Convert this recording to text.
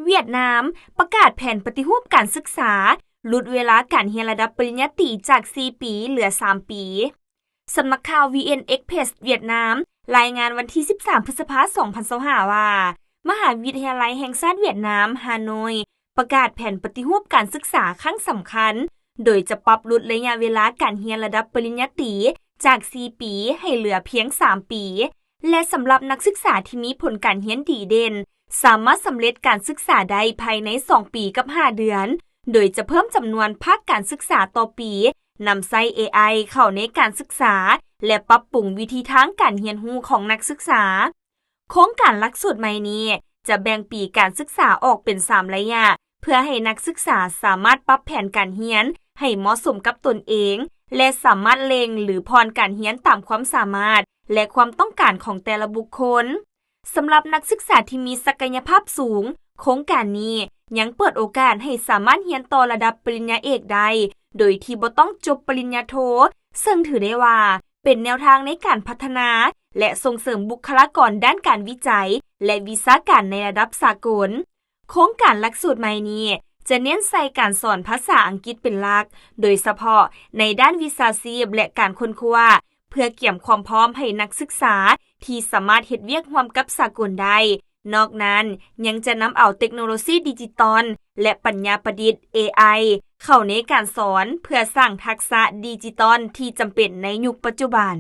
เวียดนามประกาศแผนปฏิรูปการศึกษาลดเวลาการเรียนระดับปริญญาตรีจาก 4 ปีเหลือ 3 ปี สำนักข่าว VN Express เวียดนามรายงานวันที่ 13 พฤษภาคม 2025 ว่ามหาวิทยาลัยแห่งชาติเวียดนามฮานอยประกาศแผนปฏิรูปการศึกษาครั้งสำคัญโดยจะปรับลดระยะเวลาการเรียนระดับปริญญาตรีจาก 4 ปีให้เหลือเพียง 3 ปี และสำหรับนักศึกษาที่มีผลการเรียนดีเด่นสามารถสำเร็จการศึกษาได้ภายใน 2 ปีกับ 5 เดือน โดยจะเพิ่มจำนวนภาคการศึกษาต่อปีนำใช้ AI เข้าในการศึกษาและปรับปรุงวิธีทางการเรียนรู้ของนักศึกษาโครงการหลักสูตรใหม่นี้จะแบ่งปีการศึกษาออกเป็น 3 ระยะเพื่อให้นักศึกษาสามารถปรับแผนการเรียนให้เหมาะสมกับตนเองและสามารถเล็งหรือพรการเรียนตามความสามารถและความต้องการของแต่ละบุคคลสำหรับนักศึกษาที่มีศักยภาพสูงโครงการนี้ยังเปิดโอกาสให้สามารถเรียนต่อระดับปริญญาเอกได้โดยที่บ่ต้องจบปริญญาโทซึ่งถือได้ว่าเป็นแนวทางในการพัฒนาและส่งเสริมบุคลากรด้านการวิจัยและวิชาการในระดับสากลโครงการหลักสูตรใหม่นี้จะเน้นใส่การสอนภาษาอังกฤษเป็นหลักโดยเฉพาะในด้านวิชาชีพและการค้นคว้าเพื่อเกี่ยมความพร้อมให้นักศึกษาที่สามารถเฮ็ดเวียกร่วมกับสากลได้นอกนั้นยังจะนำเอาเทคโนโลยีดิจิตอลและปัญญาประดิษฐ์ AI เข้าในการสอนเพื่อสร้างทักษะดิจิตอลที่จำเป็นในยุคปัจจุบัน